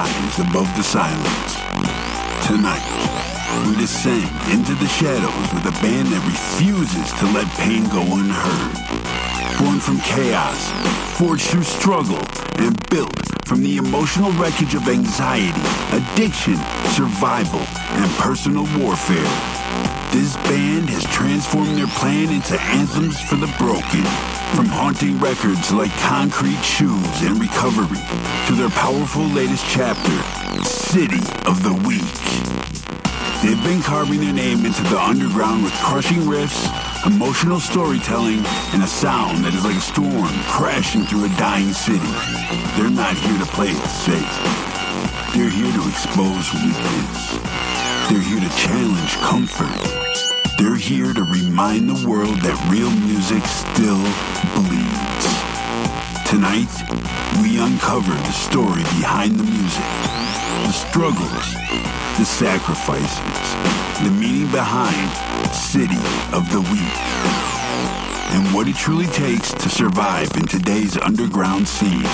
rise above the silence. Tonight, we descend into the shadows with a band that refuses to let pain go unheard. Born from chaos, forged through struggle, and built from the emotional wreckage of anxiety, addiction, survival, and personal warfare. This band has transformed their plan into anthems for the broken. From haunting records like Concrete Shoes and Recovery to their powerful latest chapter, City of the Weak. They've been carving their name into the underground with crushing riffs, emotional storytelling, and a sound that is like a storm crashing through a dying city. They're not here to play it safe. They're here to expose weakness. They're here to challenge comfort. They're here to remind the world that real music still bleeds. Tonight, we uncover the story behind the music, the struggles, the sacrifices, the meaning behind City of the Weak, and what it truly takes to survive in today's underground scene.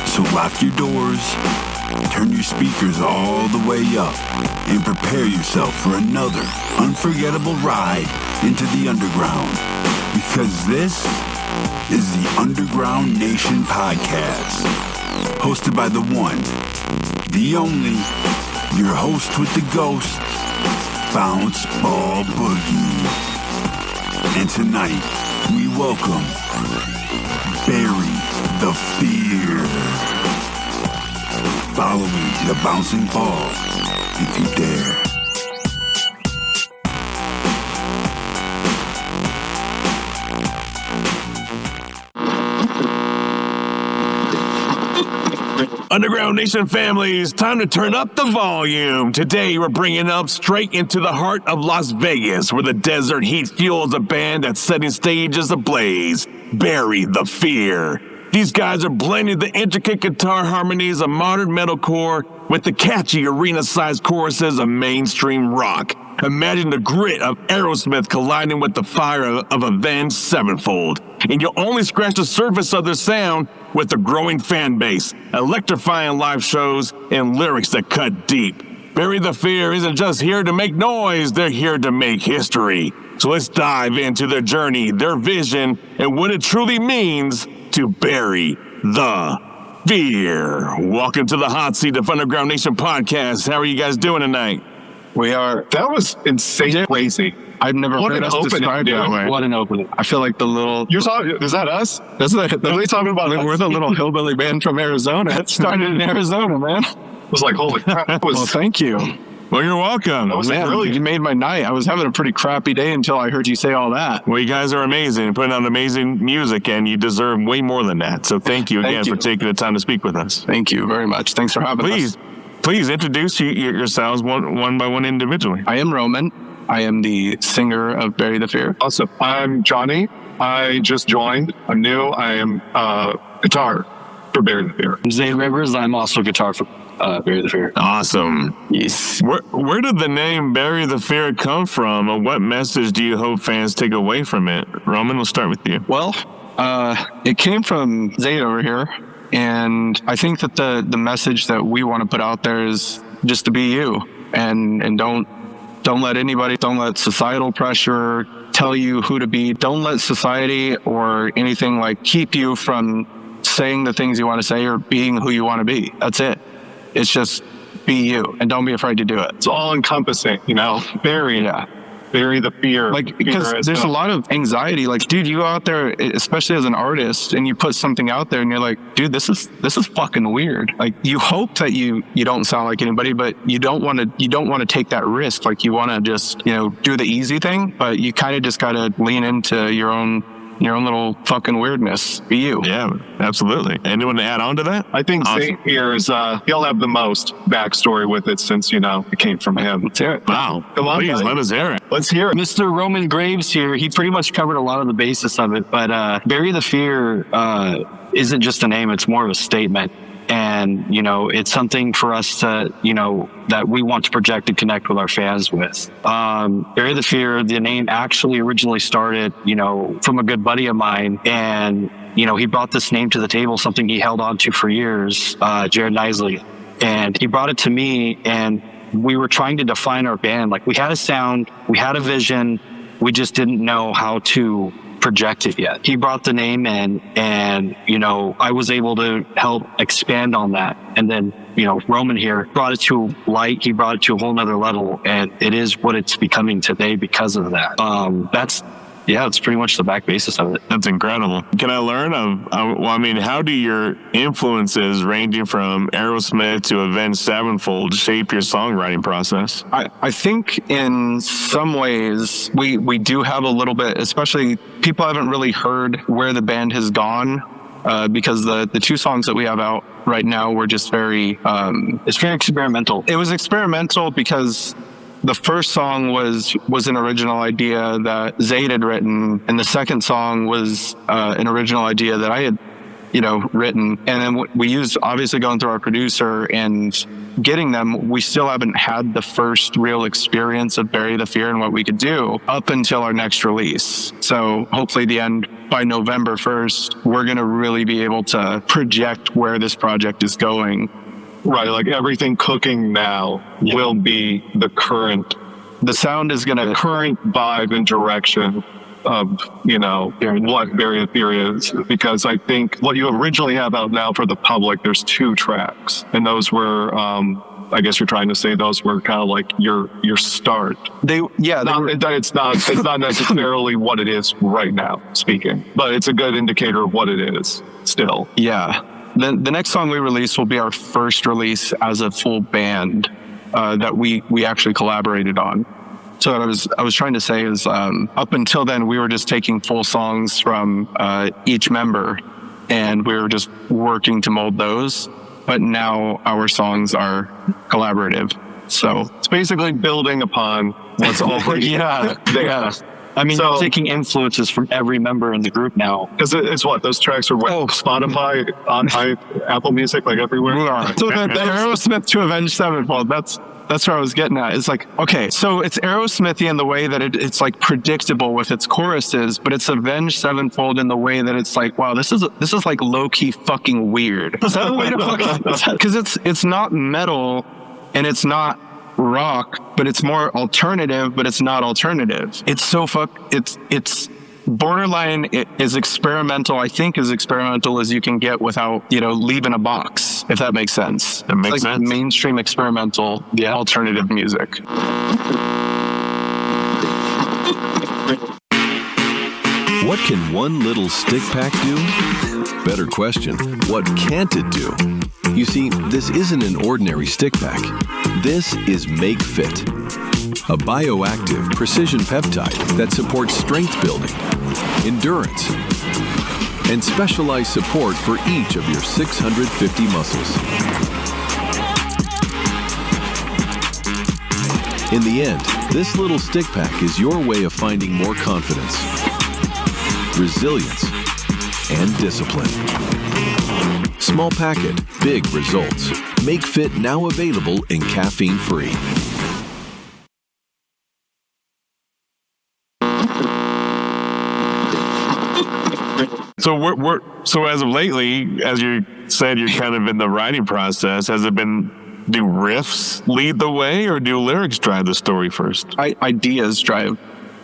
So lock your doors, turn your speakers all the way up, and prepare yourself for another unforgettable ride into the underground. Because this is the Underground Nation Podcast, hosted by the one, the only, your host with the ghost, Bounce Ball Boogie. And tonight, we welcome Bury the Fear. Following the bouncing ball, if you dare. Underground Nation families, time to turn up the volume. Today we're bringing up straight into the heart of Las Vegas, where the desert heat fuels a band that's setting stages ablaze. Bury the Fear. These guys are blending the intricate guitar harmonies of modern metalcore with the catchy arena-sized choruses of mainstream rock. Imagine the grit of Aerosmith colliding with the fire of Avenged Sevenfold. And you'll only scratch the surface of their sound with the growing fan base, electrifying live shows, and lyrics that cut deep. Bury the Fear isn't just here to make noise, they're here to make history. So let's dive into their journey, their vision, and what it truly means to bury the fear. Welcome to the hot seat of Underground Nation Podcast. How are you guys doing tonight? We are. That was insane, crazy. I've never heard us described that way. What an opening! I feel like the little. You're talking. Is that us? That's the. Are we talking about? We're the little hillbilly band from Arizona. It started in Arizona, man. It was like, holy crap! Well, thank you. Well, you're welcome. Man, really, you made my night. I was having a pretty crappy day until I heard you say all that. Well, you guys are amazing, putting out amazing music, and you deserve way more than that. So thank you again for taking the time to speak with us. Thank you very much. Thanks for having us. Please introduce yourselves one by one individually. I am Roman. I am the singer of Bury the Fear. Awesome. I'm Johnny. I just joined. I'm new. I am guitar for Bury the Fear. I'm Zay Rivers. I'm also guitar for Bury the Fear. Awesome. Yes. Where did the name Bury the Fear come from, and what message do you hope fans take away from it? Roman, we'll start with you. Well, it came from Zay over here, and I think that the message that we want to put out there is just to be you, and don't let societal pressure tell you who to be. Don't let society or anything like keep you from saying the things you want to say or being who you want to be. That's it. It's just be you, and don't be afraid to do it. It's all encompassing, Bury the fear. Like, because there's a lot of anxiety. Like, dude, you go out there, especially as an artist, and you put something out there, and you're like, dude, this is fucking weird. Like, you hope that you don't sound like anybody, but you don't want to take that risk. Like, you want to just do the easy thing, but you kind of just got to lean into your own little fucking weirdness. Be you. Yeah, absolutely. Anyone to add on to that? I think Zay here is, he'll have the most backstory with it since, it came from him. Let's hear it. Wow. Come on, please, let us hear it. Let's hear it. Mr. Roman Graves here, he pretty much covered a lot of the basis of it, but Bury the Fear isn't just a name, it's more of a statement. And, it's something for us to, that we want to project and connect with our fans with. Bury the Fear, the name actually originally started, from a good buddy of mine. And, he brought this name to the table, something he held on to for years, Jared Nisley. And he brought it to me, and we were trying to define our band. Like, we had a sound, we had a vision, we just didn't know how to project it yet. He brought the name in, and, you know, I was able to help expand on that. And then, you know, Roman here brought it to light. He brought it to a whole nother level, and it is what it's becoming today because of that. It's pretty much the back basis of it. That's incredible. Can I learn how do your influences ranging from Aerosmith to Avenged Sevenfold shape your songwriting process? I think in some ways we do have a little bit, especially people haven't really heard where the band has gone, because the two songs that we have out right now were just very... it's very experimental. It was experimental because the first song was an original idea that Zayd had written, and the second song was an original idea that I had, you know, written. And then we used, obviously, going through our producer and getting them, we still haven't had the first real experience of Bury the Fear and what we could do up until our next release. So hopefully by November 1st, we're going to really be able to project where this project is going. Right, like everything cooking now will be the sound is going to... current vibe and direction of, you know, what Bury the Fear is. Because I think what you originally have out now for the public, there's 2 tracks. And those were, I guess you're trying to say those were kind of like your start. It's not necessarily what it is right now, speaking. But it's a good indicator of what it is still. Yeah. The next song we release will be our first release as a full band that we actually collaborated on. So what I was trying to say is, up until then, we were just taking full songs from each member, and we were just working to mold those. But now our songs are collaborative. So it's basically building upon what's already there. Yeah. I mean, so, taking influences from every member in the group now. Because it's what? Those tracks are Spotify, on Apple Music, like everywhere? So the Aerosmith to Avenged Sevenfold, that's where I was getting at. It's like, okay, so it's Aerosmithy in the way that it's like predictable with its choruses, but it's Avenged Sevenfold in the way that it's like, wow, this is like low-key fucking weird. Is that a way to fucking... Because it's not metal, and it's not rock, but it's more alternative, but it's not alternative. It's so it's borderline. It is experimental. I think as experimental as you can get without, you know, leaving a box, if that makes sense. That makes sense. Mainstream experimental alternative music. What can one little stick pack do? Better question, what can't it do? You see, this isn't an ordinary stick pack. This is Make Fit, a bioactive precision peptide that supports strength building, endurance, and specialized support for each of your 650 muscles. In the end, this little stick pack is your way of finding more confidence, resilience, and discipline. Small packet, big results. Make Fit now available in caffeine-free. So as of lately, as you said, you're kind of in the writing process. Has it been, do riffs lead the way, or do lyrics drive the story first? Ideas drive.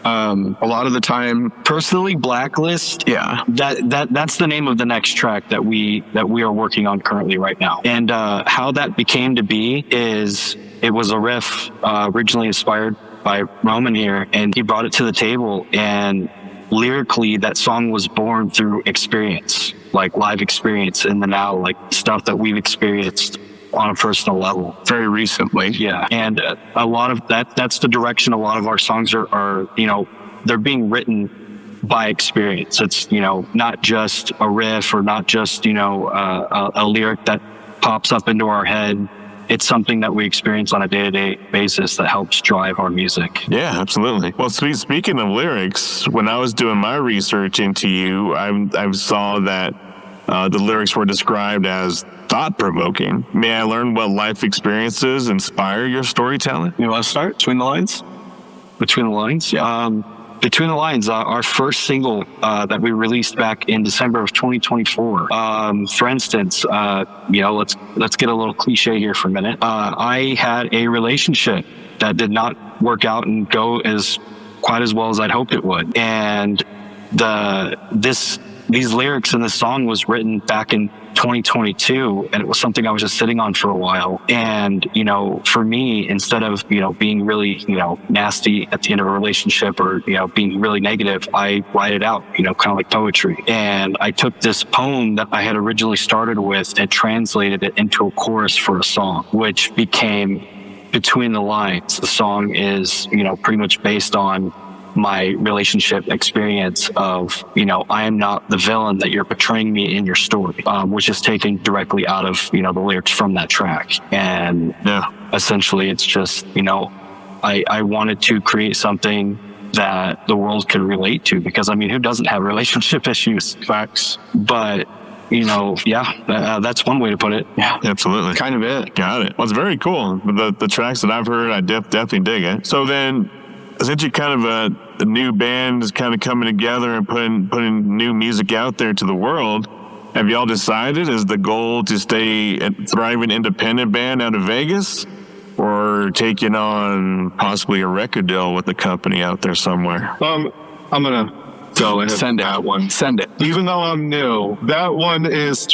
A lot of the time, personally, Blacklist. Yeah, that's the name of the next track that we are working on currently right now. And how that became to be is it was a riff originally inspired by Roman here, and he brought it to the table. And lyrically, that song was born through experience, like live experience in the now, like stuff that we've experienced on a personal level very recently. Yeah. And a lot of that's the direction a lot of our songs are, you know, they're being written by experience. It's, you know, not just a riff or not just, you know, a lyric that pops up into our head. It's something that we experience on a day-to-day basis that helps drive our music. Yeah, absolutely. Well, speaking of lyrics, when I was doing my research into you, I saw that the lyrics were described as thought-provoking. May I learn what life experiences inspire your storytelling? You want to start? Between the lines? Between the lines? Yeah. Between the Lines, our first single that we released back in December of 2024. For instance, let's get a little cliche here for a minute. I had a relationship that did not work out and go quite as well as I'd hoped it would, and these lyrics in this song was written back in 2022, and it was something I was just sitting on for a while. And, for me, instead of, being really, nasty at the end of a relationship or, being really negative, I write it out, kind of like poetry. And I took this poem that I had originally started with and translated it into a chorus for a song, which became Between the Lines. The song is, pretty much based on my relationship experience of, I am not the villain that you're portraying me in your story, which is taken directly out of, the lyrics from that track. And essentially it's just, I wanted to create something that the world could relate to, because who doesn't have relationship issues? Facts. But that's one way to put it. Yeah, absolutely. Kind of it. Got it. Well, it's very cool. The tracks that I've heard, I definitely dig it. So then, since you're kind of a new band is kind of coming together and putting new music out there to the world, have y'all decided, is the goal to stay a thriving independent band out of Vegas, or taking on possibly a record deal with a company out there somewhere? I'm gonna go ahead. Send it. That one. Send it. Even though I'm new, that one is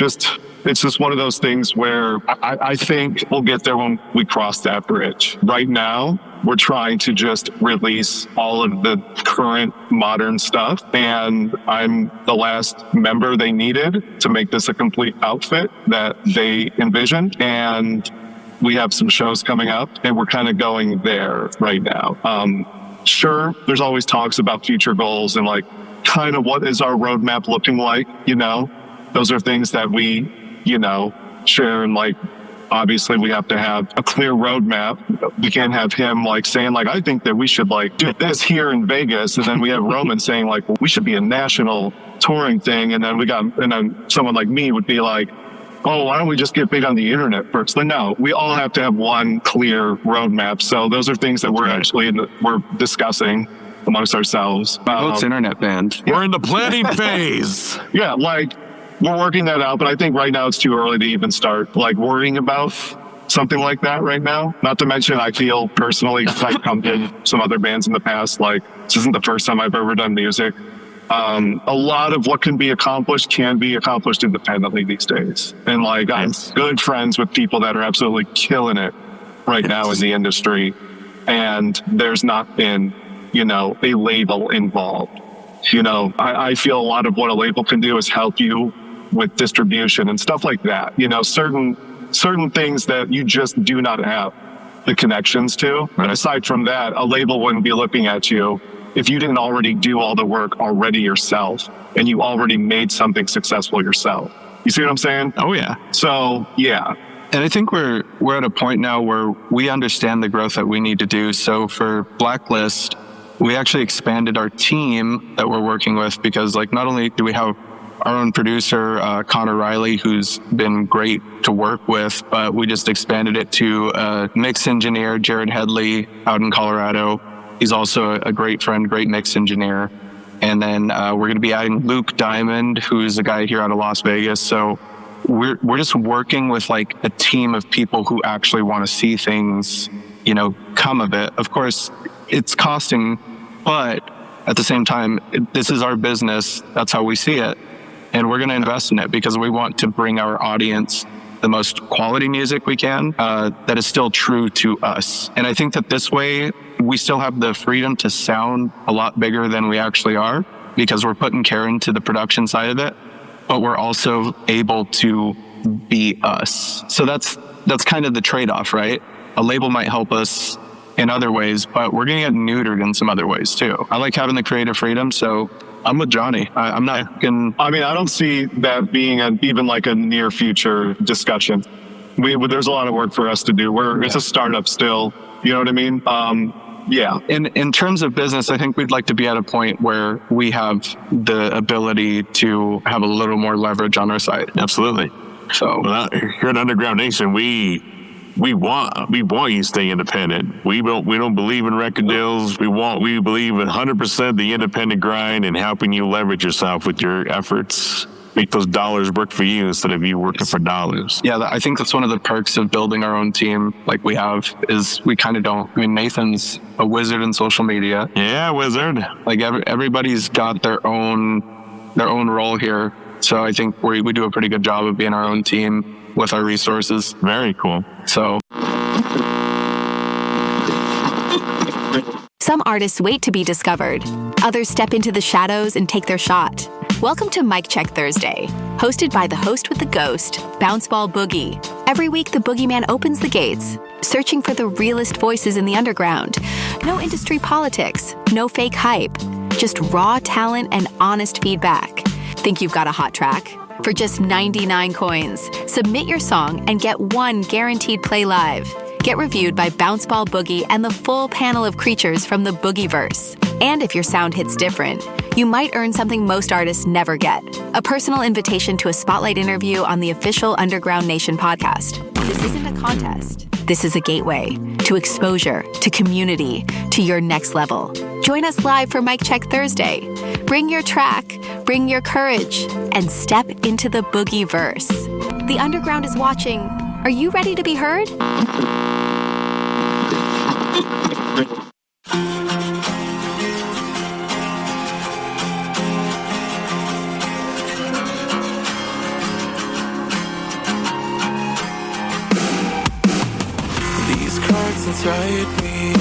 it's just one of those things where I think we'll get there when we cross that bridge. Right now, we're trying to just release all of the current modern stuff, and I'm the last member they needed to make this a complete outfit that they envisioned. And we have some shows coming up, and we're kind of going there right now. Sure, there's always talks about future goals and like kind of what is our roadmap looking like, those are things that we, share, and like, obviously we have to have a clear roadmap. We can't have him like saying like, I think that we should like do this here in Vegas. And then we have Roman saying like, well, we should be a national touring thing. And then someone like me would be like, oh, why don't we just get big on the internet first? Then no, we all have to have one clear roadmap. So those are things that we're discussing amongst ourselves. It's internet band. We're in the planning phase. Yeah, like we're working that out, but I think right now it's too early to even start like worrying about something like that right now. Not to mention, I feel personally, I've come in some other bands in the past, like this isn't the first time I've ever done music. A lot of what can be accomplished independently these days. And like, I'm good friends with people that are absolutely killing it right now in the industry. And there's not been, a label involved. I feel a lot of what a label can do is help you with distribution and stuff like that. Certain things that you just do not have the connections to. And aside from that, a label wouldn't be looking at you if you didn't already do all the work already yourself and you already made something successful yourself. You see what I'm saying? Oh yeah. So yeah. And I think we're at a point now where we understand the growth that we need to do. So for Blacklist, we actually expanded our team that we're working with, because like not only do we have our own producer, Connor Riley, who's been great to work with, but we just expanded it to a mix engineer, Jared Headley, out in Colorado. He's also a great friend, great mix engineer. And then we're going to be adding Luke Diamond, who's a guy here out of Las Vegas. So we're just working with like a team of people who actually want to see things, come of it. Of course, it's costing, but at the same time, this is our business. That's how we see it. And we're going to invest in it because we want to bring our audience the most quality music we can that is still true to us. And I think that this way, we still have the freedom to sound a lot bigger than we actually are, because we're putting care into the production side of it, but we're also able to be us. So that's kind of the trade-off, right? A label might help us in other ways, but we're going to get neutered in some other ways too. I like having the creative freedom, so I'm with Johnny. I'm not going to... I mean, I don't see that being even like a near future discussion. There's a lot of work for us to do. It's a startup still. You know what I mean? Yeah. In terms of business, I think we'd like to be at a point where we have the ability to have a little more leverage on our side. Absolutely. So here at Underground Nation, we we want you to stay independent. We don't believe in record deals. We believe in 100% the independent grind and helping you leverage yourself with your efforts. Make those dollars work for you instead of you working for dollars. Yeah, I think that's one of the perks of building our own team like we have is we kind of don't. I mean, Nathan's a wizard in social media. Yeah, wizard. Like everybody's got their own role here. So I think we do a pretty good job of being our own team with our resources. Very cool. So some artists wait to be discovered. Others step into the shadows and take their shot. Welcome to Mic Check Thursday, hosted by the host with the ghost, Ball Boogie. Every week, the boogeyman opens the gates, searching for the realest voices in the underground. No industry politics, no fake hype, just raw talent and honest feedback. Think you've got a hot track? For just 99 coins, submit your song and get one guaranteed play live. Get reviewed by Ball Boogie and the full panel of creatures from the Boogieverse. And if your sound hits different, you might earn something most artists never get: a personal invitation to a spotlight interview on the official Underground Nation podcast. This isn't a contest. This is a gateway to exposure, to community, to your next level. Join us live for Mic Check Thursday. Bring your track, bring your courage, and step into the Boogieverse. The Underground is watching. Are you ready to be heard? Inside me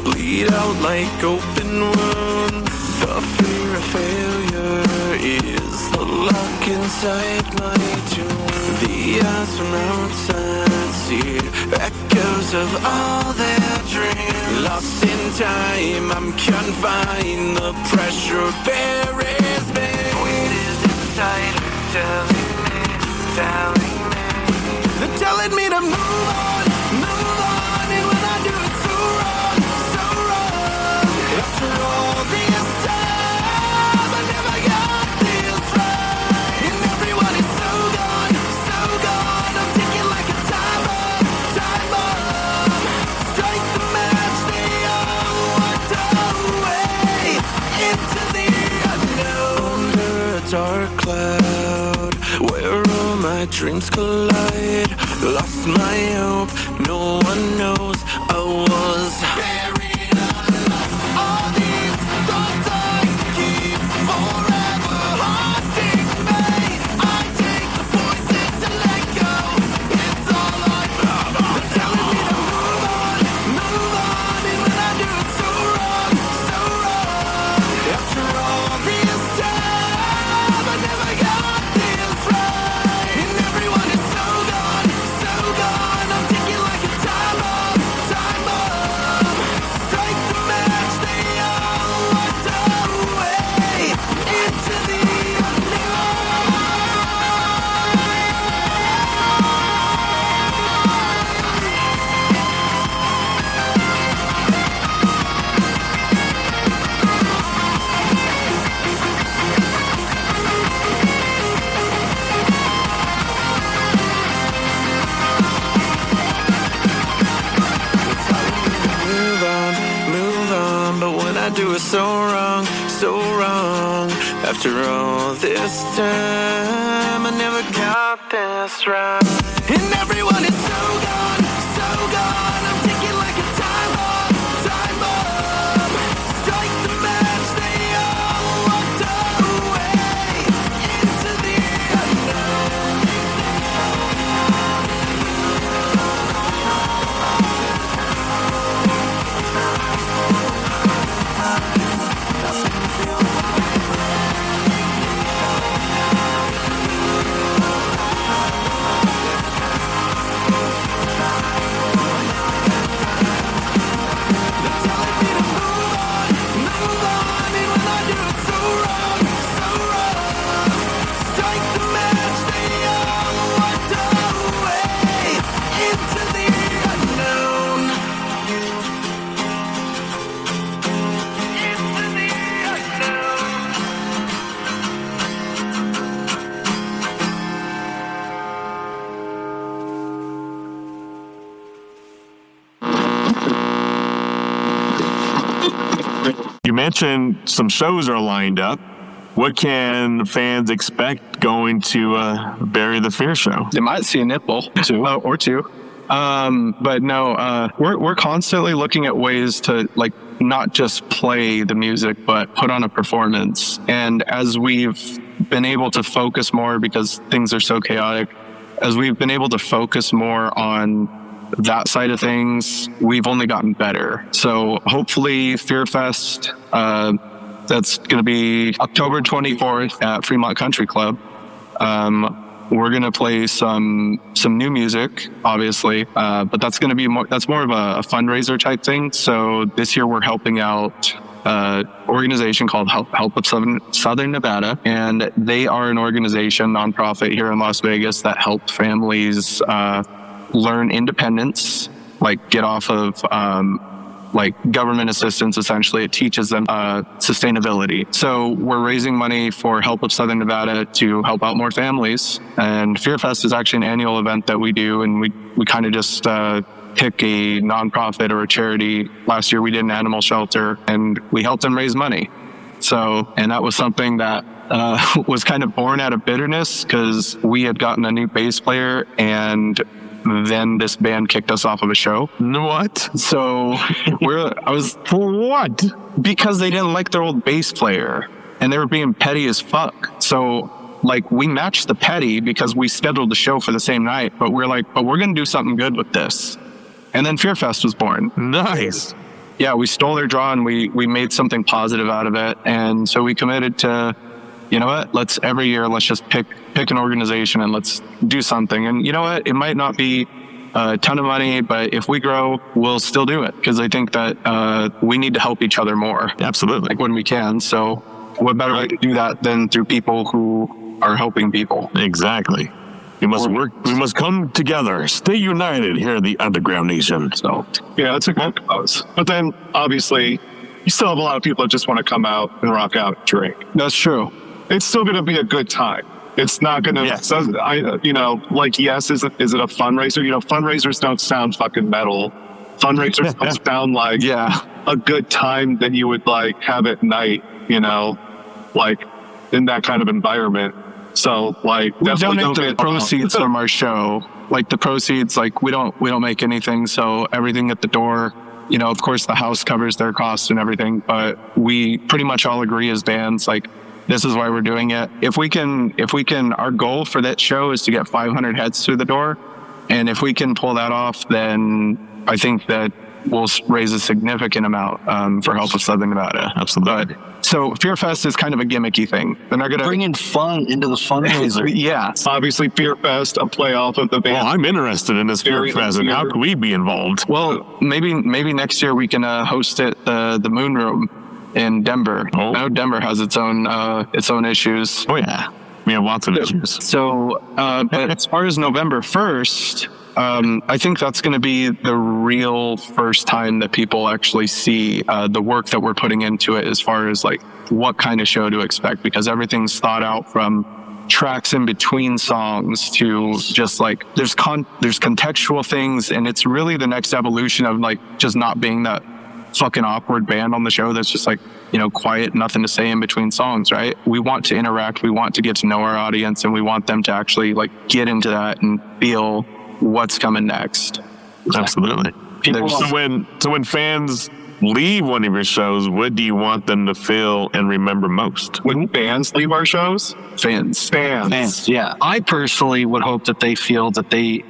bleed out like open wounds. The fear of failure is the lock inside my tomb. The eyes from outside see echoes of all their dreams. Lost in time, I'm confined. The pressure buries me. Weight is inside, telling me. They're telling me to move on. And when I do it so wrong. After all this time, I never got this right. And everyone is so gone. I'm ticking like a time bomb. Strike the match, they all walked away into the unknown. Under a dark cloud, where all my dreams collide. Lost my hope, no one knows I was buried alive. All these thoughts I keep forever haunting me. I take the voices to let go. It's all I know. They're telling me to move on. And when I do it so wrong. After all this time, I never got this right. And everyone is so gone. I'm ticking like a time bomb. Strike the match, they all walked away into the Move on, but when I do it so wrong. After all this time, I never got this right. And everyone is so gone. I'm ticking like a time bomb. Strike the match, they all walked away into the unknown. mentioned some shows are lined up. What can fans expect going to Bury the Fear show? They might see a nipple or two. But no, we're constantly looking at ways to like not just play the music, but put on a performance. And as we've been able to focus more, because things are so chaotic, as we've been able to focus more on that side of things, we've only gotten better. So hopefully Fear Fest, that's going to be October 24th at Fremont Country Club. We're going to play some new music, obviously, but that's going to be more of a fundraiser type thing. So this year we're helping out an organization called Help of Southern Nevada, and they are an organization, nonprofit here in Las Vegas, that help families learn independence, like get off of like government assistance. Essentially, it teaches them sustainability. So we're raising money for Help of Southern Nevada to help out more families. And Fear Fest is actually an annual event that we do, and we kind of just pick a nonprofit or a charity. Last year we did an animal shelter, and we helped them raise money. So, and that was something that was kind of born out of bitterness, because we had gotten a new bass player, and then this band kicked us off of a show. What? So For what? Because they didn't like their old bass player, and they were being petty as fuck. So like, we matched the petty because we scheduled the show for the same night, but we're going to do something good with this. And then Fear Fest was born. Nice. Yeah, we stole their draw, and we made something positive out of it. And so we committed to, you know what, every year, let's just pick an organization and let's do something. And you know what, it might not be a ton of money, but if we grow, we'll still do it, because I think that we need to help each other more. Absolutely. Like when we can. So what better way to do that than through people who are helping people? Exactly. We must work. We must come together. Stay united here in the Underground Nation. So, yeah, that's a good cause. But then, obviously, you still have a lot of people that just want to come out and rock out and drink. That's true. It's still going to be a good time. It's not going to, Yes. yes, is it a fundraiser? You know, fundraisers don't sound fucking metal. Fundraisers don't sound like a good time that you would like have at night, you know, like in that kind of environment. So like, we donate the proceeds from our show. Like the proceeds, like we don't make anything. So everything at the door, you know, of course the house covers their costs and everything, but we pretty much all agree as bands, like, this is why we're doing it. If we can, our goal for that show is to get 500 heads through the door. And if we can pull that off, then I think that we'll raise a significant amount for Help of Southern Nevada. Absolutely. So Fear Fest is kind of a gimmicky thing. They're not going to bringing fun into the fundraiser. Yeah. Obviously, Fear Fest, a playoff of the band. Well, I'm interested in this Fear Fest, and how can we be involved? Well, maybe next year we can host it the Moon Room in Denver. Oh. I know Denver has its own issues. Oh yeah, we have lots of issues. So, but as far as November 1st, I think that's going to be the real first time that people actually see the work that we're putting into it, as far as like what kind of show to expect, because everything's thought out from tracks in between songs to just like there's contextual things, and it's really the next evolution of like just not being that fucking awkward band on the show that's just like, you know, quiet, nothing to say in between songs, right? We want to interact, we want to get to know our audience, and we want them to actually like get into that and feel what's coming next. Absolutely. So when fans leave one of your shows, what do you want them to feel and remember most? When bands leave our shows? Fans. Yeah. I personally would hope that they feel that they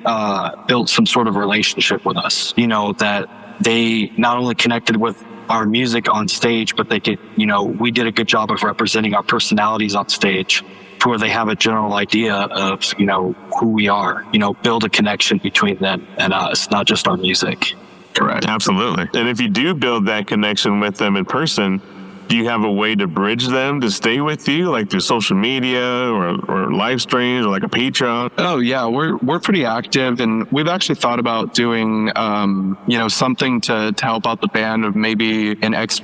built some sort of relationship with us, you know, that they not only connected with our music on stage, but they could, you know, we did a good job of representing our personalities on stage, to where they have a general idea of, you know, who we are, you know, build a connection between them and us, not just our music. Correct. Absolutely. And if you do build that connection with them in person, do you have a way to bridge them to stay with you, like through social media or live streams or like a Patreon? Oh yeah, we're pretty active, and we've actually thought about doing you know, something to help out the band, of maybe an X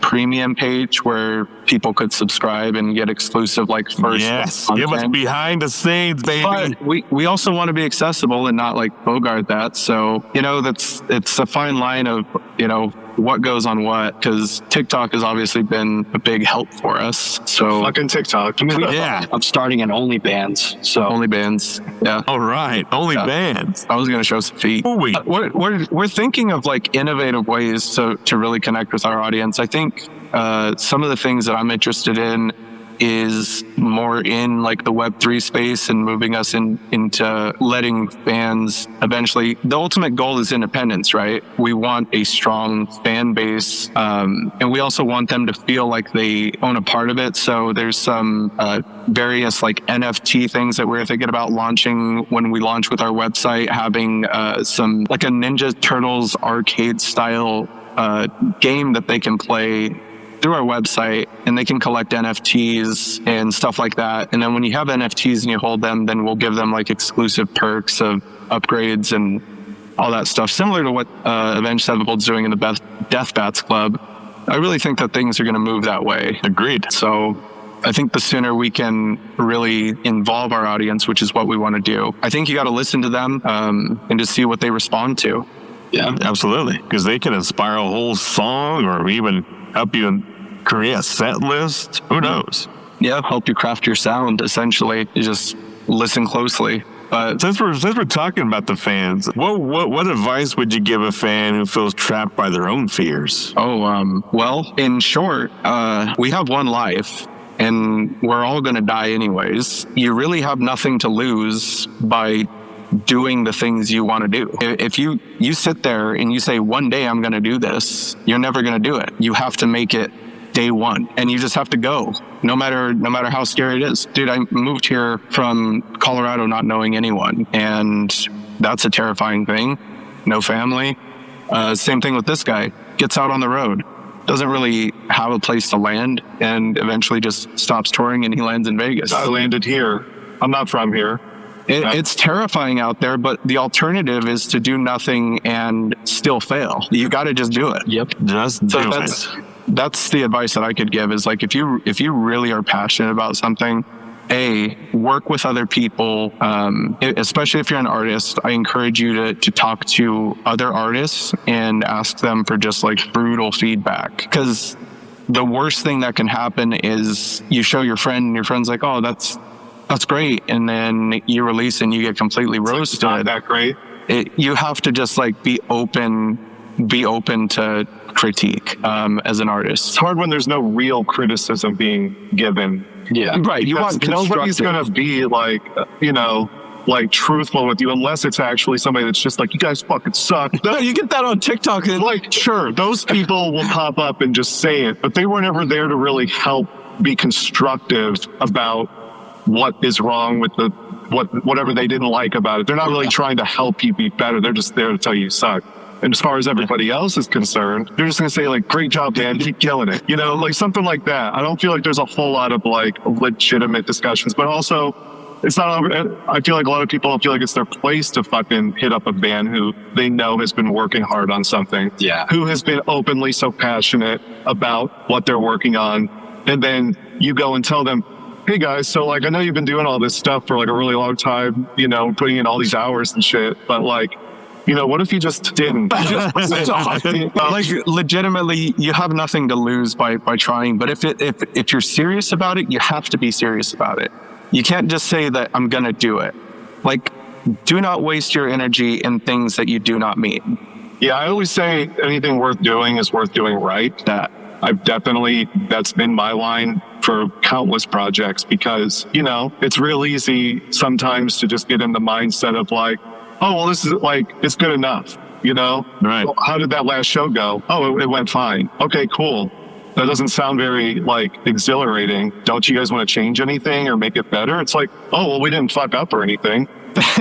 premium page where people could subscribe and get exclusive like first give us behind the scenes, baby. But we also want to be accessible and not like bogart that. So, you know, it's a fine line of, you know, what goes on what, because TikTok has obviously been a big help for us. So Fucking TikTok. Yeah. I'm starting an OnlyBans. So OnlyBans, yeah. All right. Only bands. I was going to show some feet. Ooh-wee. We're thinking of like innovative ways to really connect with our audience. I think some of the things that I'm interested in is more in like the Web3 space and moving us into letting fans eventually, the ultimate goal is independence, right? We want a strong fan base, and we also want them to feel like they own a part of it. So there's some various like NFT things that we're thinking about launching when we launch with our website, having some like a Ninja Turtles arcade style game that they can play through our website, and they can collect NFTs and stuff like that. And then when you have NFTs and you hold them, then we'll give them like exclusive perks of upgrades and all that stuff, similar to what Avenged Sevenfold's doing in the Death Bats Club. I really think that things are going to move that way. Agreed. So I think the sooner we can really involve our audience, which is what we want to do, I think you got to listen to them and just see what they respond to. Yeah, absolutely. Because they can inspire a whole song or even help you create a set list. Who knows? Yeah, help you craft your sound, essentially. You just listen closely. But Since we're talking about the fans, what advice would you give a fan who feels trapped by their own fears? well, in short, we have one life, and we're all going to die anyways. You really have nothing to lose by doing the things you want to do. If you sit there and you say, one day I'm going to do this, you're never going to do it. You have to make it day one, and you just have to go, no matter how scary it is. Dude, I moved here from Colorado not knowing anyone, and that's a terrifying thing. No family. Same thing with this guy. Gets out on the road, doesn't really have a place to land, and eventually just stops touring, and he lands in Vegas. I landed here. I'm not from here. It's terrifying out there, but the alternative is to do nothing and still fail. You got to just do it. Yep. Just do So it. that's the advice that I could give is like, if you really are passionate about something, work with other people, especially if you're an artist. I encourage you to talk to other artists and ask them for just like brutal feedback, because the worst thing that can happen is you show your friend and your friend's like, oh, that's great, and then you release and you get completely roasted. It's not that great. You have to just like be open to critique as an artist. It's hard when there's no real criticism being given. Yeah. Right. You want Nobody's constructive. going to be like, like truthful with you unless it's actually somebody that's just like, you guys fucking suck. No, you get that on TikTok. And Like, sure, those people will pop up and just say it, but they were never there to really help be constructive about what is wrong with whatever they didn't like about it. They're not really trying to help you be better. They're just there to tell you suck. And as far as everybody else is concerned, they're just going to say like, great job, man, keep killing it. Like something like that. I don't feel like there's a whole lot of like legitimate discussions, but also it's not, I feel like a lot of people don't feel like it's their place to fucking hit up a band who they know has been working hard on something. Yeah. Who has been openly so passionate about what they're working on. And then you go and tell them, hey guys, so like, I know you've been doing all this stuff for like a really long time, putting in all these hours and shit, but like, what if you just didn't? like legitimately, you have nothing to lose by trying. But if you're serious about it, you have to be serious about it. You can't just say that I'm gonna do it. Like, do not waste your energy in things that you do not mean. Yeah, I always say anything worth doing is worth doing right. That's been my line for countless projects, because, it's real easy sometimes to just get in the mindset of like, oh, well, this is like, it's good enough, Right. Well, how did that last show go? Oh, it went fine. Okay, cool. That doesn't sound very like exhilarating. Don't you guys want to change anything or make it better? It's like, oh, well, we didn't fuck up or anything.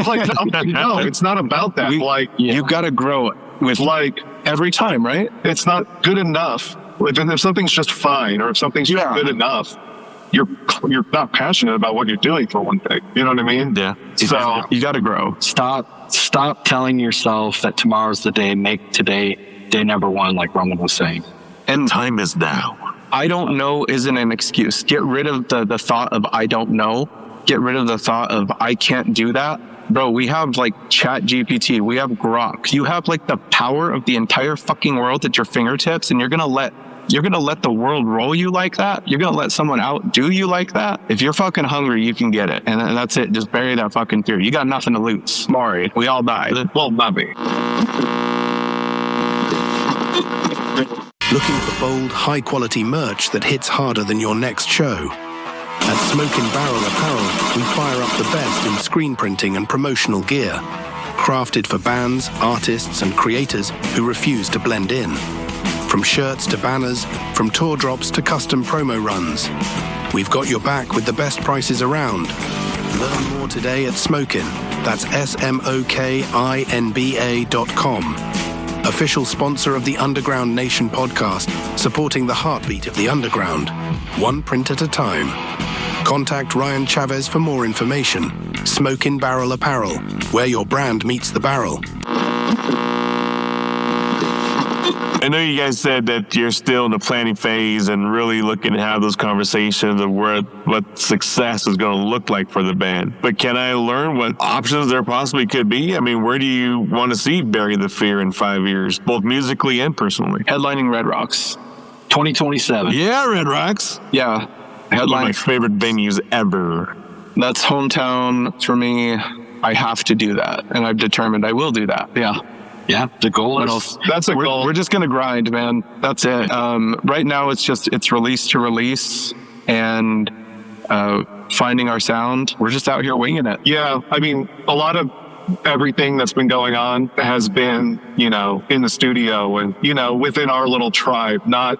Like, no, it's not about that. You got to grow with like every time, right? it's not good enough. If something's just fine, or if something's just good enough, you're not passionate about what you're doing, for one thing. You know what I mean? Yeah. So You got to grow. Stop telling yourself that tomorrow's the day. Make today day number one, like Roman was saying. And Time is now. I don't know isn't an excuse. Get rid of the thought of I don't know. Get rid of the thought of I can't do that. bro, we have like Chat GPT, we have Grok. You have like the power of the entire fucking world at your fingertips, and you're gonna let the world roll you like that? You're gonna let someone outdo you like that? If you're fucking hungry, you can get it, and that's it. Just bury that fucking theory. You got nothing to lose. Sorry, we all died. Well, not me. Looking for bold, high-quality merch that hits harder than your next show? At Smokin' Barrel Apparel, we fire up the best in screen printing and promotional gear. Crafted for bands, artists, and creators who refuse to blend in. From shirts to banners, from tour drops to custom promo runs. We've got your back with the best prices around. Learn more today at Smokin'. That's SMOKINBA.com. Official sponsor of the Underground Nation podcast, supporting the heartbeat of the underground, one print at a time. Contact Ryan Chavez for more information. Smokin' Barrel Apparel, where your brand meets the barrel. I know you guys said that you're still in the planning phase and really looking to have those conversations of what success is going to look like for the band. But can I learn what options there possibly could be? I mean, where do you want to see Bury the Fear in 5 years, both musically and personally? Headlining Red Rocks. 2027. Yeah, Red Rocks. Yeah. One of my favorite venues ever. That's hometown for me. I have to do that, and I've determined I will do that. Yeah. Yeah, the goal is... That's a goal. We're just going to grind, man. That's it. Right now, it's release to release and finding our sound. We're just out here winging it. Yeah, I mean, a lot of everything that's been going on has been, in the studio and, within our little tribe, not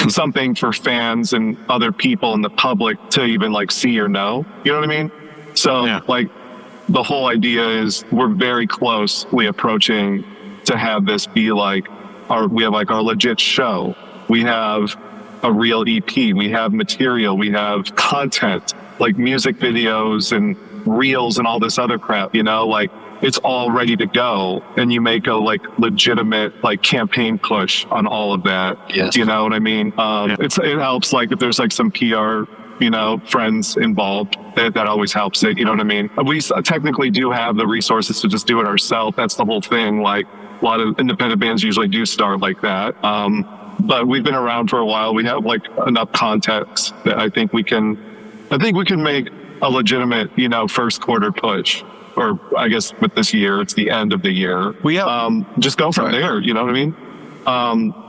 something for fans and other people in the public to even like see or know. You know what I mean? So like the whole idea is we're very closely approaching to have this be like we have like our legit show. We have a real EP. We have material. We have content like music videos and reels and all this other crap, like it's all ready to go. And you make a like legitimate like campaign push on all of that. Yes. You know what I mean? It helps like if there's like some PR, friends involved, that always helps it. You know what I mean? We technically do have the resources to just do it ourselves. That's the whole thing. Like a lot of independent bands usually do start like that. But we've been around for a while. We have like enough context that I think we can make a legitimate, first quarter push. Or I guess with this year, it's the end of the year. We have, just go from there. You know what I mean?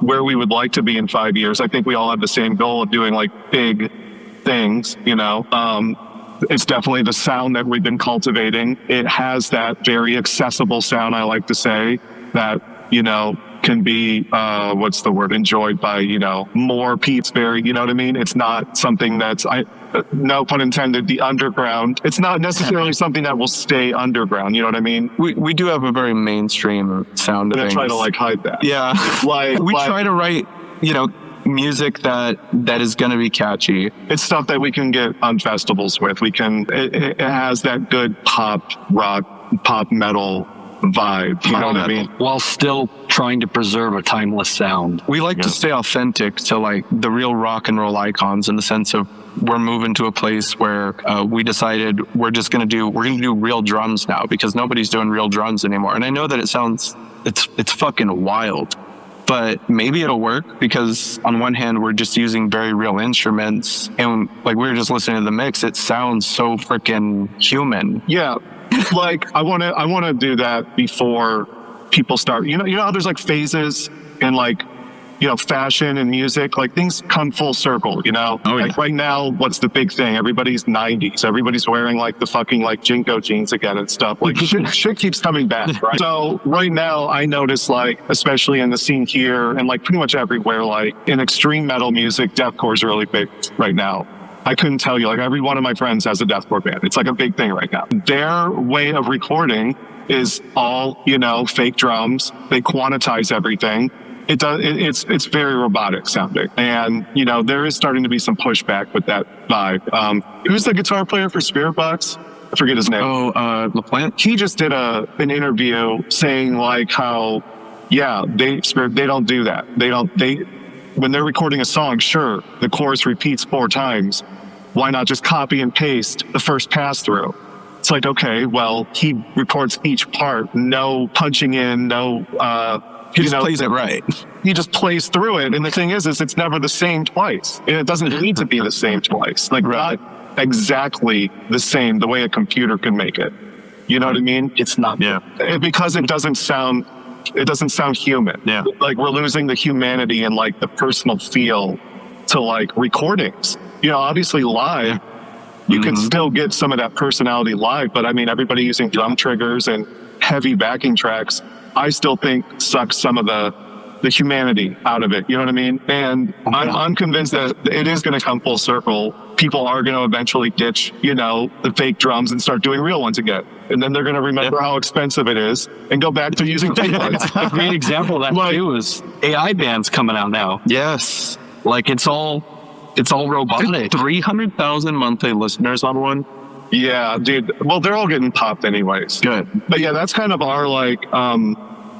Where we would like to be in 5 years. I think we all have the same goal of doing like big things, It's definitely the sound that we've been cultivating. It has that very accessible sound, I like to say, that, can be, enjoyed by, more peeps. You know what I mean? It's not something that's, no pun intended, the underground. It's not necessarily something that will stay underground. You know what I mean? We do have a very mainstream sound. I try to like hide that. Yeah. We try to write, music that is going to be catchy. It's stuff that we can get on festivals with. It has that good pop rock, pop metal vibe. You know what I mean? While still trying to preserve a timeless sound. We like to stay authentic to like the real rock and roll icons, in the sense of we're moving to a place where we decided we're going to do real drums now, because nobody's doing real drums anymore. And I know that it's fucking wild, but maybe it'll work, because on one hand we're just using very real instruments, and like we were just listening to the mix, it sounds so freaking human. Yeah. Like I want to do that before people start, you know how there's like phases in like, fashion and music, like things come full circle, Oh, yeah. Like right now, what's the big thing? Everybody's 90s. Everybody's wearing like the fucking like Jinko jeans again and stuff. Like shit keeps coming back, right? So right now I notice like, especially in the scene here and like pretty much everywhere, like in extreme metal music, deathcore is really big right now. I couldn't tell you, like every one of my friends has a deathcore band. It's like a big thing right now. Their way of recording is all, fake drums. They quantize everything. It's very robotic sounding. And, there is starting to be some pushback with that vibe. Who's the guitar player for Spirit Box? I forget his name. LaPlante? He just did an interview saying like how, they don't do that. When they're recording a song, sure, the chorus repeats 4 times. Why not just copy and paste the first pass through? It's like, okay, well, he records each part, no punching in, no, He just plays it right. He just plays through it. And the thing is it's never the same twice. And it doesn't need to be the same twice. Like, not exactly the same, the way a computer can make it. You know what I mean? It's not. Yeah. Because it doesn't sound human. Yeah. Like, we're losing the humanity and like the personal feel to like recordings. You know, obviously live, you can still get some of that personality live, but I mean, everybody using drum triggers and heavy backing tracks, I still think sucks some of the humanity out of it. You know what I mean? And I'm convinced that it is going to come full circle. People are going to eventually ditch, you know, the fake drums and start doing real ones again. And then they're going to remember how expensive it is and go back to using fake ones. A great example of that too is AI bands coming out now. Yes. Like, it's all robotic. 300,000 monthly listeners on one. Yeah, dude. Well, they're all getting popped anyways. Good. But yeah, that's kind of our like,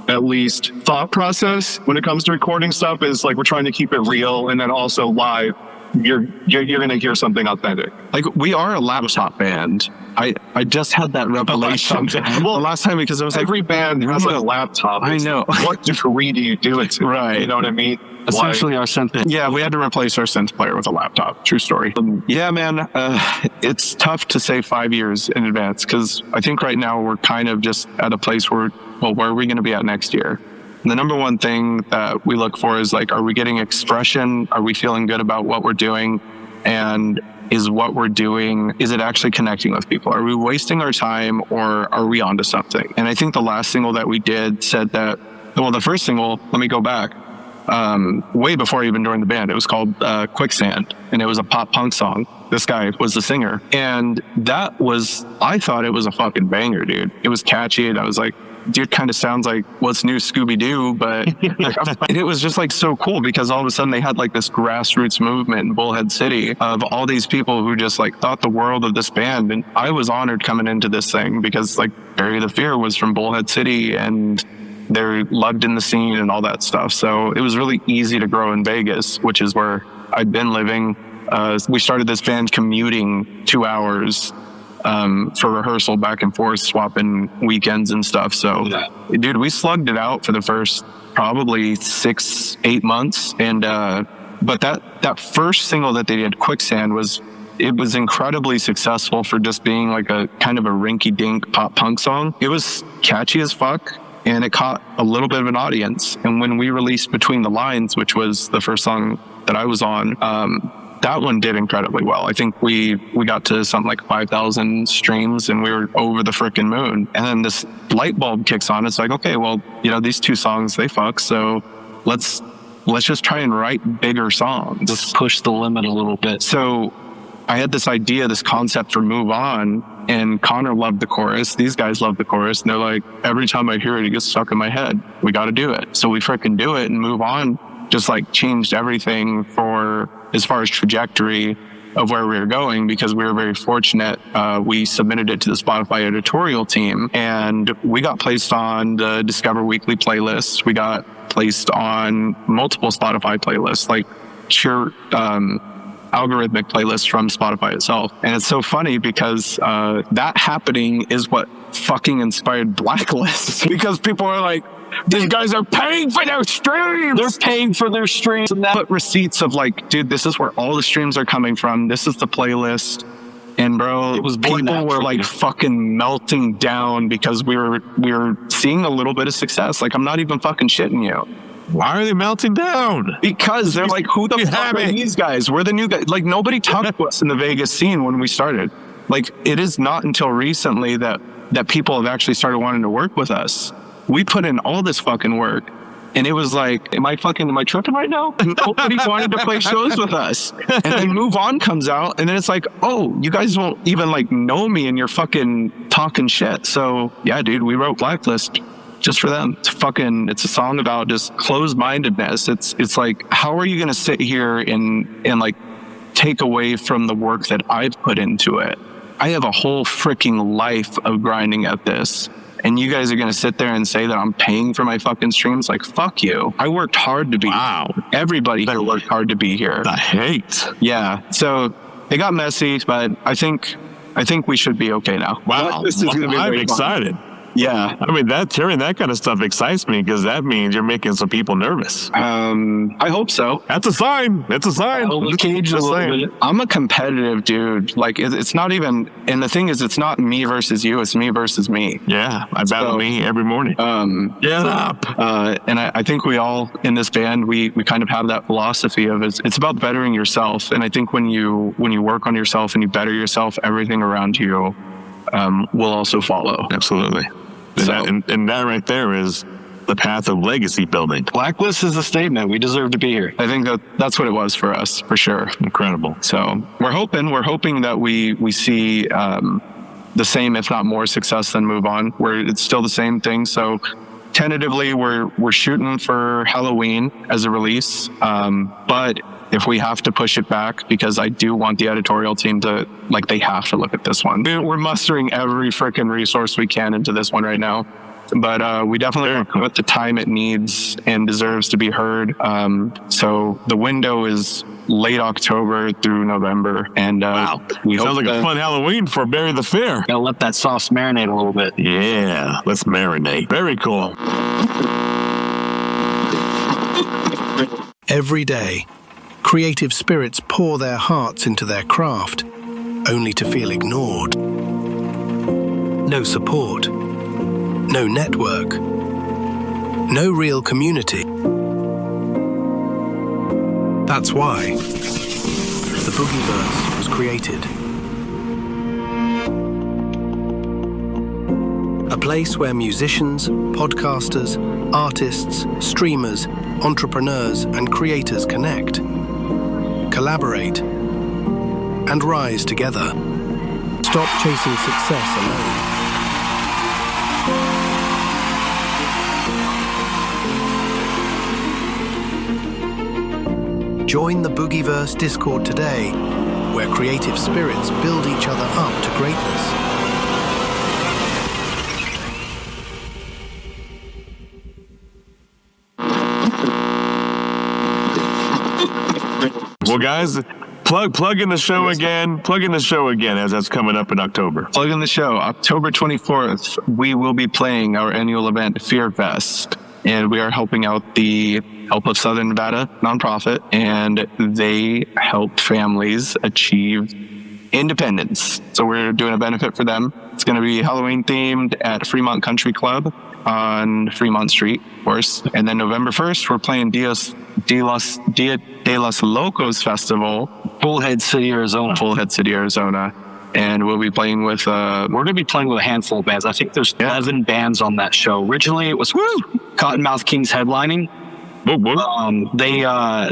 at least thought process when it comes to recording stuff, is like, we're trying to keep it real, and then also live, you're going to hear something authentic. Like, we are a laptop band. I just had that revelation the last time, because I was like, Every band has a laptop. I know. What degree do you do it to? Right. You know what I mean? Essentially, our synth. yeah, we had to replace our synth player with a laptop. True story. Yeah, man, it's tough to say 5 years in advance, because I think right now we're kind of just at a place where, well, where are we going to be at next year? And the number one thing that we look for is like, are we getting expression? Are we feeling good about what we're doing? And is what we're doing, is it actually connecting with people? Are we wasting our time, or are we onto something? And I think the last single that we did said that, well, the first single, let me go back, way before I even joined the band, it was called Quicksand, and it was a pop punk song. This guy was the singer, and that was, I thought it was a fucking banger, dude. It was catchy, and I was like, dude, kind of sounds like What's New Scooby-Doo, but and it was just like so cool, because all of a sudden they had like this grassroots movement in Bullhead City of all these people who just like thought the world of this band. And I was honored coming into this thing, because like Bury the Fear was from Bullhead City, and they're loved in the scene and all that stuff. So it was really easy to grow in Vegas, which is where I'd been living. We started this band commuting 2 hours for rehearsal, back and forth, swapping weekends and stuff. So, dude, we slugged it out for the first probably 6-8 months. And but that first single that they did, Quicksand, was incredibly successful for just being like a kind of a rinky-dink pop punk song. It was catchy as fuck, and it caught a little bit of an audience. And when we released Between the Lines, which was the first song that I was on, that one did incredibly well. I think we got to something like 5,000 streams, and we were over the frickin' moon. And then this light bulb kicks on. It's like, okay, well, you know, these two songs, they fuck, so let's just try and write bigger songs. Let's push the limit a little bit. So I had this idea, this concept for Move On, and Connor loved the chorus. These guys loved the chorus, and they're like, every time I hear it, it gets stuck in my head. We got to do it. So we frickin' do it, and Move On just like changed everything for as far as trajectory of where we were going, because we were very fortunate. We submitted it to the Spotify editorial team, and we got placed on the Discover Weekly playlist. We got placed on multiple Spotify playlists, like sheer algorithmic playlists from Spotify itself. And it's so funny, because that happening is what fucking inspired Blacklist, because people are like, these guys are paying for their streams. They're paying for their streams. And that receipts of like, dude, this is where all the streams are coming from. This is the playlist. And bro, people were like fucking melting down, because we were seeing a little bit of success. Like, I'm not even fucking shitting you. Why are they melting down? Because they're like, who the fuck are these guys? We're the new guys. Like, nobody talked to us in the Vegas scene when we started. Like, it is not until recently that people have actually started wanting to work with us. We put in all this fucking work, and it was like, am I tripping right now? Nobody wanted to play shows with us. And then Move On comes out, and then it's like, oh, you guys don't even like know me, and you're fucking talking shit. So yeah, dude, we wrote Blacklist just for them. It's a song about just closed-mindedness. It's like, how are you going to sit here and like take away from the work that I've put into it? I have a whole freaking life of grinding at this. And you guys are going to sit there and say that I'm paying for my fucking streams? Like, fuck you. I worked hard to be here. Everybody here worked hard to be here. The hate. Yeah. So it got messy, but I think I think we should be okay now. Wow. This is gonna be I'm very fun. excited. Yeah. I mean, hearing that kind of stuff excites me because that means you're making some people nervous. I hope so. That's a sign. It's a sign. Just saying. I'm a competitive dude. Like, it's not even, and the thing is, it's not me versus you, it's me versus me. Yeah, I battle me every morning. Get up. And I think we all in this band, we kind of have that philosophy of it's about bettering yourself. And I think when you work on yourself and you better yourself, everything around you will also follow. Absolutely. And that right there is the path of legacy building. Blacklist is a statement. We deserve to be here. I think that's what it was for us, for sure. Incredible. So we're hoping that we see the same, if not more, success than Move On, where it's still the same thing. So tentatively, we're shooting for Halloween as a release, but if we have to push it back, because I do want the editorial team to, like, they have to look at this one. We're mustering every freaking resource we can into this one right now. But we definitely put the time it needs and deserves to be heard. So the window is late October through November. And wow. We Sounds hope like a fun Halloween for Bury the Fear. Gotta let that sauce marinate a little bit. Yeah, let's marinate. Very cool. Every day, creative spirits pour their hearts into their craft, only to feel ignored. No support. No network. No real community. That's why the Boogieverse was created. A place where musicians, podcasters, artists, streamers, entrepreneurs, and creators connect, collaborate, and rise together. Stop chasing success alone. Join the Boogieverse Discord today, where creative spirits build each other up to greatness. Well, guys, plug in the show again. Plug in the show again as that's coming up in October. Plug in the show. October 24th, we will be playing our annual event, Fear Fest. And we are helping out the Help of Southern Nevada nonprofit, and they help families achieve independence. So we're doing a benefit for them. It's going to be Halloween themed at Fremont Country Club on Fremont Street, of course. And then November 1st, we're playing Dia de los Locos Festival. Bullhead City, Arizona. And we'll be playing with we're going to be playing with a handful of bands. I think there's 11 bands on that show. Originally it was Cottonmouth Kings headlining. They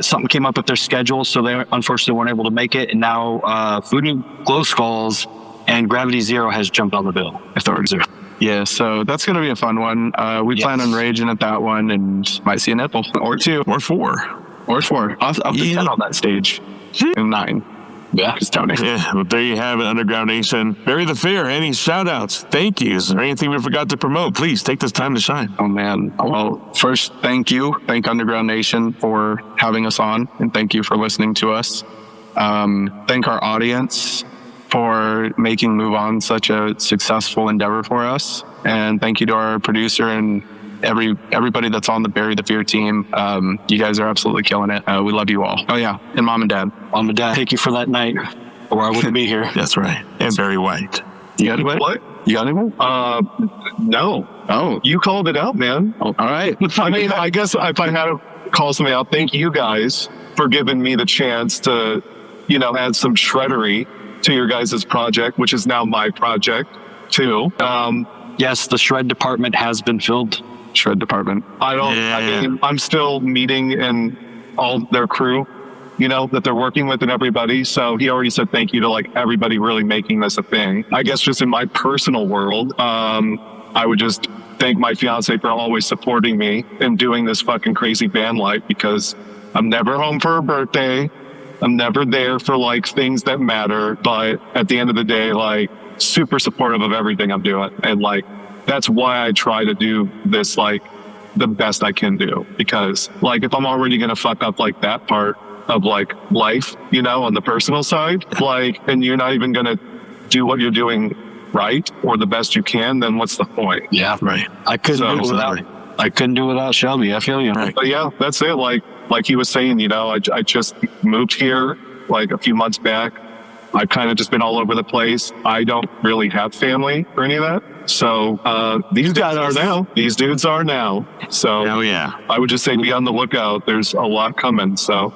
something came up with their schedule, so they unfortunately weren't able to make it. And now Voodoo Glow Skulls and Gravity Zero has jumped on the bill. Yeah, so that's going to be a fun one. We plan on raging at that one and might see a nipple or two or four. Up to 10 on that stage. And 9. Yeah, just Tony. Yeah, well, there you have it, Underground Nation. Bury the Fear. Any shout outs, thank yous, or anything we forgot to promote, please take this time to shine. Oh, man. Well, first, thank you. Thank Underground Nation for having us on, and thank you for listening to us. Thank our audience for making Move On such a successful endeavor for us. And thank you to our producer and everybody that's on the Bury the Fear team. You guys are absolutely killing it. We love you all. Oh yeah, and Mom and Dad. Thank you for that night, or I wouldn't be here. That's right. And Barry White. You got anyone? What? You got anyone? No. Oh, You called it out, man. all right. I mean, I guess if I had to call something out, thank you guys for giving me the chance to, add some shreddery to your guys' project, which is now my project too. Yes, the shred department has been filled. Shred department. I'm still meeting and all their crew, that they're working with and everybody. So he already said thank you to like everybody really making this a thing. I guess just in my personal world, I would just thank my fiance for always supporting me and doing this fucking crazy band life, because I'm never home for her birthday. I'm never there for like things that matter. But at the end of the day, like super supportive of everything I'm doing. And like, that's why I try to do this like the best I can do, because like if I'm already going to fuck up like that part of like life, on the personal side, like, and you're not even going to do what you're doing right or the best you can, then what's the point? Yeah, Right. I couldn't do it without Shelby. I feel you. Right. But yeah, that's it. Like he was saying, you know, I just moved here like a few months back. I've kind of just been all over the place. I don't really have family or any of that. So these guys are now. These dudes are now. So Oh, yeah. I would just say be on the lookout. There's a lot coming. So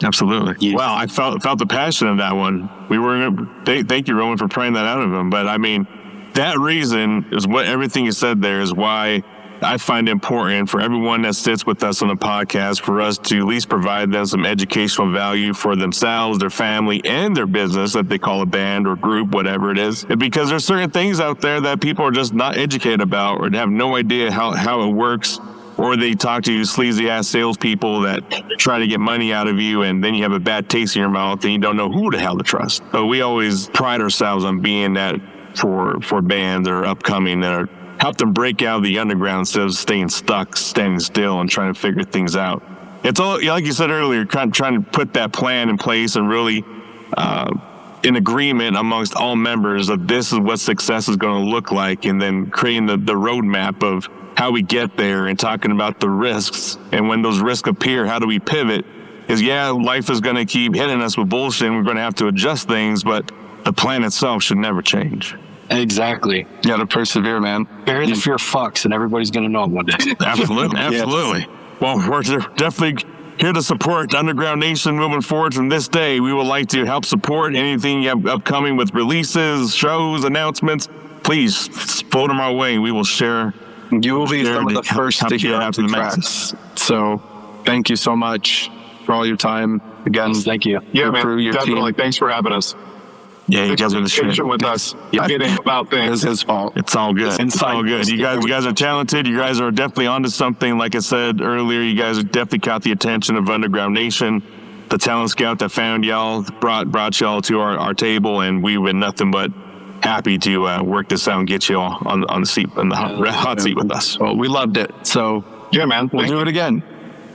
Absolutely. Wow, I felt the passion of that one. We were. Thank you, Roman, for praying that out of him. But I mean, that reason is what everything you said there is why I find it important for everyone that sits with us on the podcast for us to at least provide them some educational value for themselves, their family, and their business that they call a band or group, whatever it is. Because there's certain things out there that people are just not educated about or have no idea how it works. Or they talk to sleazy ass salespeople that try to get money out of you, and then you have a bad taste in your mouth, and you don't know who the hell to trust. So we always pride ourselves on being that for bands that are upcoming that are help them break out of the underground instead of staying stuck, standing still, and trying to figure things out. It's all like you said earlier, trying to put that plan in place and really in agreement amongst all members of this is what success is going to look like, and then creating the roadmap of how we get there and talking about the risks. And when those risks appear, how do we pivot? Because, yeah, life is going to keep hitting us with bullshit and we're going to have to adjust things, but the plan itself should never change. Exactly. You got to persevere, man. Bury the fear fucks, and everybody's going to know it one day. Absolutely. Absolutely. Well, we're definitely here to support Underground Nation moving forward from this day. We would like to help support anything you have upcoming with releases, shows, announcements. Please float them our way. We will share. You will be some of the first to hear after the tracks. So thank you so much for all your time. Again, Thank you. yeah, your man, crew, your definitely. team. Thanks for having us. Yeah, you guys are the shit. Patient with us. Getting about It's things. his fault. It's all good. It's all good. You guys are talented. You guys are definitely onto something. Like I said earlier, you guys definitely caught the attention of Underground Nation. The talent scout that found y'all brought y'all to our table, and we've been nothing but happy to work this out and get you all on the seat in the hot seat with us. Well, we loved it. So Yeah, man. we'll do it again.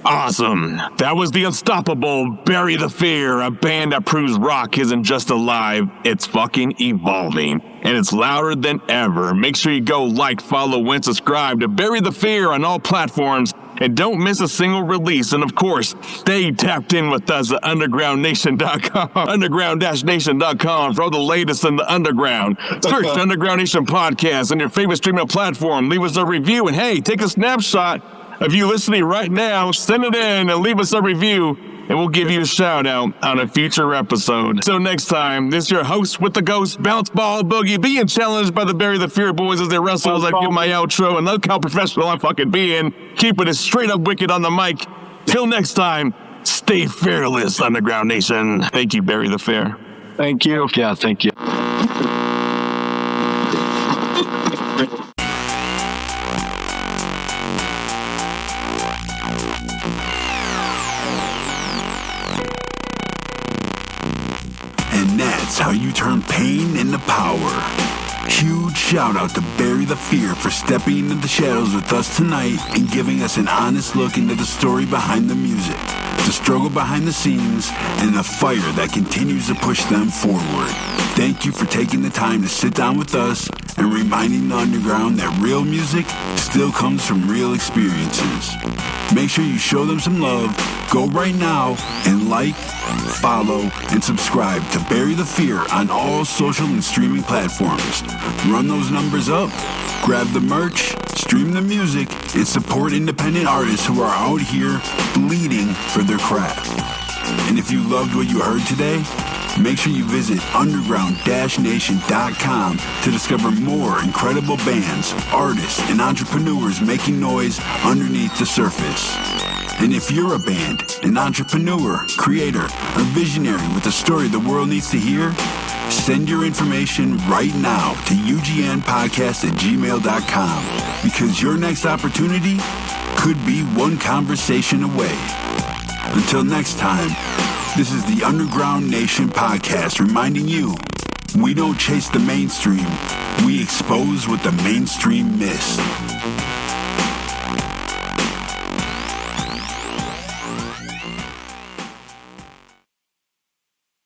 Awesome. That was the unstoppable Bury the Fear, a band that proves rock isn't just alive, it's fucking evolving. And it's louder than ever. Make sure you go like, follow, and subscribe to Bury the Fear on all platforms. And don't miss a single release. And of course, stay tapped in with us at undergroundnation.com, underground-nation.com for all the latest in the underground. Search the Underground Nation podcast on your favorite streaming platform. Leave us a review, and hey, take a snapshot of you listening right now. Send it in and leave us a review, and we'll give you a shout out on a future episode. So next time, this is your host with the ghost, Bounce Ball Boogie, being challenged by the Bury the Fear boys as they wrestle as I give my outro, and look how professional I'm fucking being, keeping it straight up wicked on the mic. Till next time, stay fearless, Underground Nation. Thank you, Bury the Fear. Thank you. Yeah, thank you. And that's how you turn pain into power. Huge shout out to Bury the Fear for stepping into the shadows with us tonight and giving us an honest look into the story behind the music, the struggle behind the scenes, and the fire that continues to push them forward. Thank you for taking the time to sit down with us and reminding the underground that real music still comes from real experiences. Make sure you show them some love. Go right now and like, follow, and subscribe to Bury the Fear on all social and streaming platforms. Run those numbers up, grab the merch, stream the music, and support independent artists who are out here bleeding for their craft. And if you loved what you heard today, make sure you visit underground-nation.com to discover more incredible bands, artists, and entrepreneurs making noise underneath the surface. And if you're a band, an entrepreneur, creator, or visionary with a story the world needs to hear, send your information right now to ugnpodcast@gmail.com, because your next opportunity could be one conversation away. Until next time, this is the Underground Nation podcast reminding you, we don't chase the mainstream, we expose what the mainstream missed.